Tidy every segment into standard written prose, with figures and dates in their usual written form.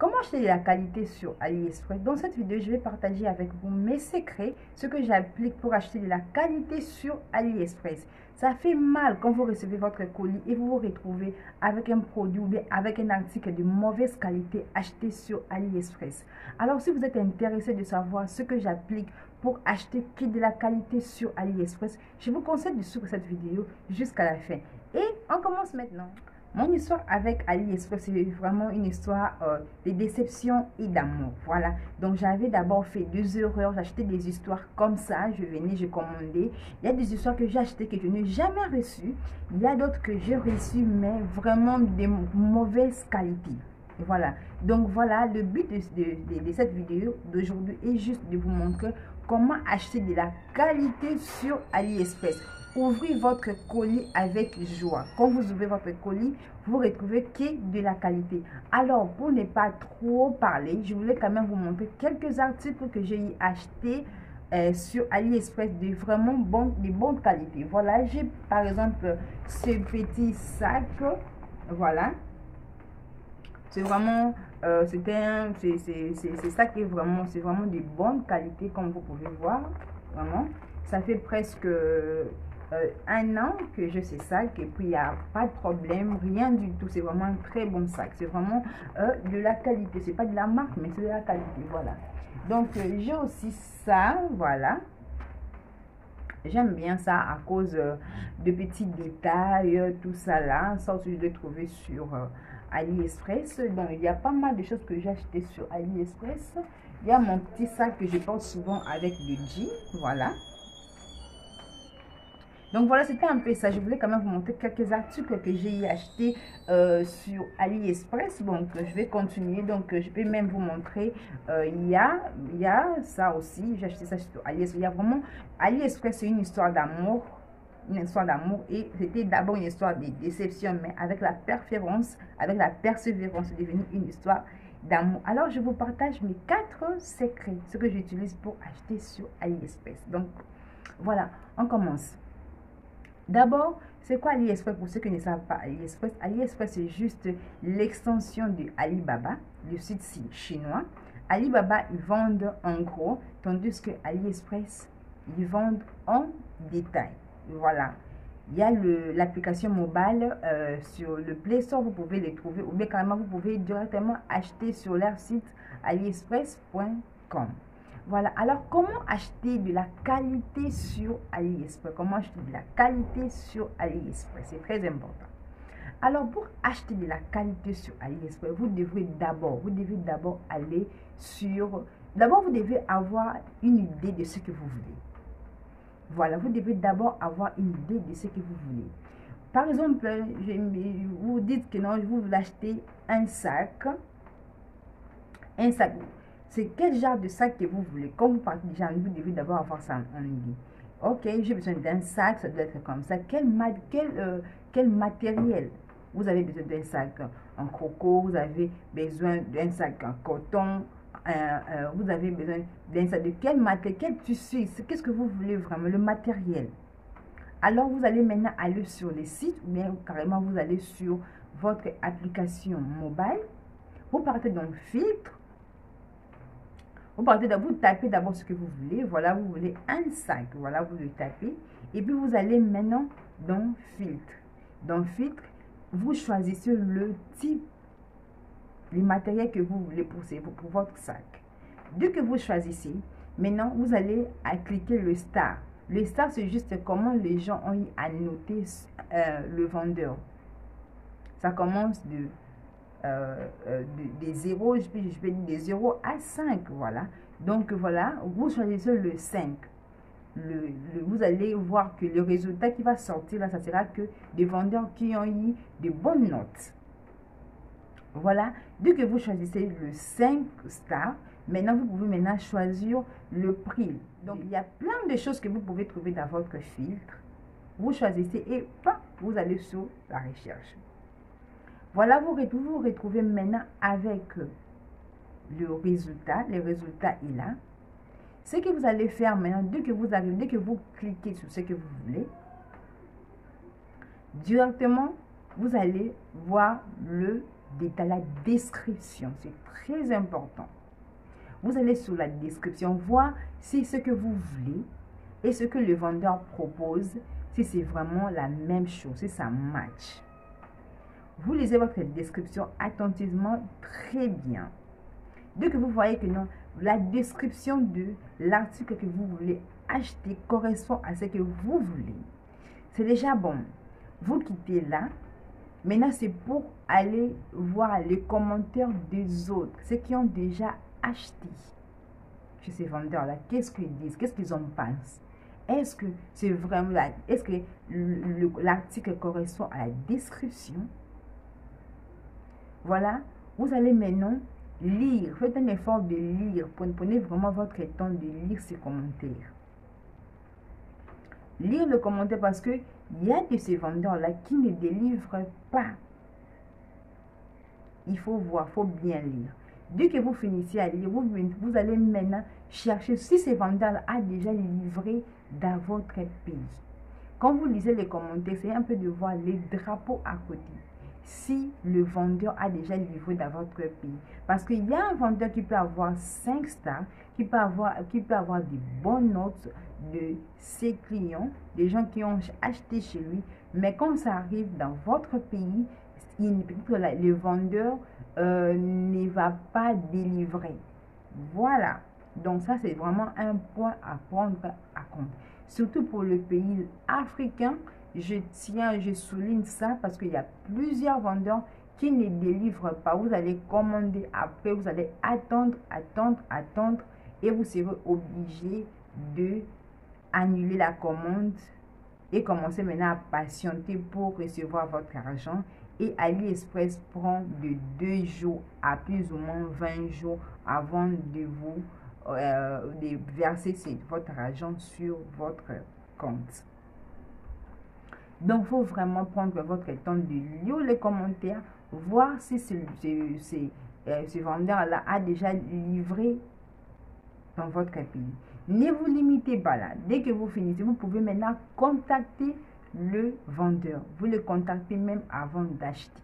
Comment acheter de la qualité sur AliExpress? Dans cette vidéo, je vais partager avec vous mes secrets, ce que j'applique pour acheter de la qualité sur AliExpress. Ça fait mal quand vous recevez votre colis et vous vous retrouvez avec un produit ou bien avec un article de mauvaise qualité acheté sur AliExpress. Alors, si vous êtes intéressé de savoir ce que j'applique pour acheter de la qualité sur AliExpress, je vous conseille de suivre cette vidéo jusqu'à la fin. Et on commence maintenant. Mon histoire avec AliExpress, c'est vraiment une histoire de déception et d'amour. Voilà. Donc, j'avais d'abord fait 2 erreurs. J'achetais des histoires comme ça. Je venais, je commandais. Il y a des histoires que j'ai achetées que je n'ai jamais reçues. Il y a d'autres que j'ai reçues, mais vraiment de mauvaise qualité. Voilà. Donc, voilà. Le but de cette vidéo d'aujourd'hui est juste de vous montrer comment acheter de la qualité sur AliExpress. Ouvrez votre colis avec joie. Quand vous ouvrez votre colis, vous retrouvez que de la qualité. Alors, pour ne pas trop parler, je voulais quand même vous montrer quelques articles que j'ai achetés sur AliExpress de vraiment de bonne qualité. Voilà, j'ai par exemple ce petit sac. Voilà. C'est vraiment, c'est ça qui est vraiment, c'est vraiment de bonne qualité comme vous pouvez voir. Vraiment, ça fait presque 1 an que je sais sac et puis il n'y a pas de problème, rien du tout. C'est vraiment un très bon sac. C'est vraiment de la qualité. C'est pas de la marque, mais c'est de la qualité. Voilà. Donc, j'ai aussi ça. Voilà. J'aime bien ça à cause de petits détails, tout ça là. Ça aussi, je l'ai trouvé sur AliExpress. Donc, il y a pas mal de choses que j'ai achetées sur AliExpress. Il y a mon petit sac que je porte souvent avec le jean. Voilà. Donc voilà, c'était un peu ça. Je voulais quand même vous montrer quelques articles que j'ai achetés sur AliExpress. Donc je vais continuer. Donc je vais même vous montrer. Il y a ça aussi. J'ai acheté ça sur AliExpress. Il y a vraiment AliExpress, c'est une histoire d'amour. Une histoire d'amour. Et c'était d'abord une histoire de déception. Mais avec la persévérance, c'est devenu une histoire d'amour. Alors je vous partage mes 4 secrets. Ce que j'utilise pour acheter sur AliExpress. Donc voilà, on commence. D'abord, c'est quoi AliExpress pour ceux qui ne savent pas AliExpress? AliExpress, c'est juste l'extension de Alibaba, le site chinois. Alibaba, ils vendent en gros, tandis que AliExpress, ils vendent en détail. Voilà. Il y a l'application mobile sur le Play Store, vous pouvez les trouver, ou bien carrément, vous pouvez directement acheter sur leur site aliexpress.com. Voilà, alors comment acheter de la qualité sur AliExpress? Comment acheter de la qualité sur AliExpress? C'est très important. Alors, pour acheter de la qualité sur AliExpress, vous devez d'abord aller sur... D'abord, vous devez avoir une idée de ce que vous voulez. Voilà, vous devez d'abord avoir une idée de ce que vous voulez. Par exemple, vous dites que non, vous voulez acheter un sac. Un sac. C'est quel genre de sac que vous voulez. Quand vous partez déjà, vous devez d'abord avoir ça en idée. Ok, j'ai besoin d'un sac, ça doit être comme ça. Quel matériel? Vous avez besoin d'un sac en croco, vous avez besoin d'un sac en coton, vous avez besoin d'un sac de quel matériel, quel tissu, qu'est-ce que vous voulez vraiment, le matériel. Alors, vous allez maintenant aller sur les sites, ou bien carrément, vous allez sur votre application mobile. Vous partez dans le filtre. Vous tapez d'abord ce que vous voulez. Voilà, vous voulez un sac. Voilà, vous le tapez. Et puis, vous allez maintenant dans filtre. Dans filtre, vous choisissez le type, les matériels que vous voulez pour votre sac. Dès que vous choisissez, maintenant, vous allez cliquer le star. Le star, c'est juste comment les gens ont eu à noter le vendeur. Ça commence des 0, je peux dire des 0 à 5, voilà. Donc voilà, vous choisissez le 5. Vous allez voir que le résultat qui va sortir là, ça sera que des vendeurs qui ont eu de bonnes notes. Voilà, dès que vous choisissez le 5 stars, maintenant vous pouvez maintenant choisir le prix. Donc il y a plein de choses que vous pouvez trouver dans votre filtre. Vous choisissez et vous allez sur la recherche. Voilà, vous vous retrouvez maintenant avec le résultat. Le résultat est là. Ce que vous allez faire maintenant, dès que vous cliquez sur ce que vous voulez, directement, vous allez voir le détail, la description. C'est très important. Vous allez sur la description voir si ce que vous voulez et ce que le vendeur propose, si c'est vraiment la même chose, si ça match. Vous lisez votre description attentivement, très bien. Dès que vous voyez que non, la description de l'article que vous voulez acheter correspond à ce que vous voulez, c'est déjà bon. Vous quittez là. Maintenant, c'est pour aller voir les commentaires des autres, ceux qui ont déjà acheté chez ces vendeurs-là. Qu'est-ce qu'ils disent? Qu'est-ce qu'ils en pensent? Est-ce que c'est vraiment là? Est-ce que l'article correspond à la description? Voilà. Vous allez maintenant lire. Faites un effort de lire. Prenez vraiment votre temps de lire ces commentaires. Lire le commentaire parce que il y a de ces vendeurs-là qui ne délivrent pas. Il faut voir, il faut bien lire. Dès que vous finissez à lire, vous allez maintenant chercher si ces vendeurs a déjà livré dans votre pays. Quand vous lisez les commentaires, c'est un peu de voir les drapeaux à côté. Si le vendeur a déjà livré dans votre pays. Parce qu'il y a un vendeur qui peut avoir 5 stars, qui peut avoir des bonnes notes de ses clients, des gens qui ont acheté chez lui. Mais quand ça arrive dans votre pays, le vendeur ne va pas délivrer. Voilà. Donc ça, c'est vraiment un point à prendre à compte. Surtout pour le pays africain, je souligne ça parce qu'il y a plusieurs vendeurs qui ne délivrent pas. Vous allez commander après, vous allez attendre et vous serez obligé de annuler la commande et commencer maintenant à patienter pour recevoir votre argent. Et AliExpress prend de 2 jours à plus ou moins 20 jours avant de vous de verser votre argent sur votre compte. Donc, il faut vraiment prendre votre temps de lire les commentaires, voir si ce vendeur-là a déjà livré dans votre pays. Ne vous limitez pas là. Dès que vous finissez, vous pouvez maintenant contacter le vendeur. Vous le contactez même avant d'acheter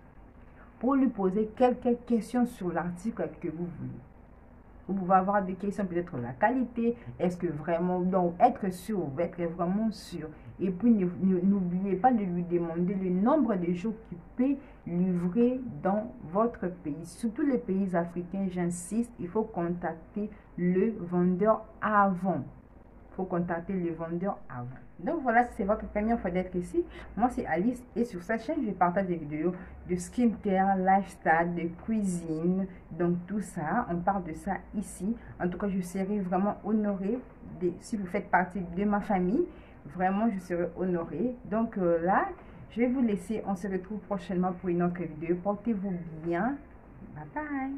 pour lui poser quelques questions sur l'article que vous voulez. Vous pouvez avoir des questions peut-être la qualité, est-ce que vraiment, donc être sûr, être vraiment sûr. Et puis n'oubliez pas de lui demander le nombre de jours qu'il peut livrer dans votre pays. Surtout les pays africains, j'insiste, il faut contacter le vendeur avant. Il faut contacter le vendeur avant. Donc voilà, si c'est votre première fois d'être ici, moi c'est Alice et sur cette chaîne je partage des vidéos de skincare, lifestyle, de cuisine, donc tout ça, on parle de ça ici. En tout cas, je serai vraiment honorée si vous faites partie de ma famille, vraiment je serai honorée. Donc là, je vais vous laisser, on se retrouve prochainement pour une autre vidéo. Portez-vous bien, bye bye.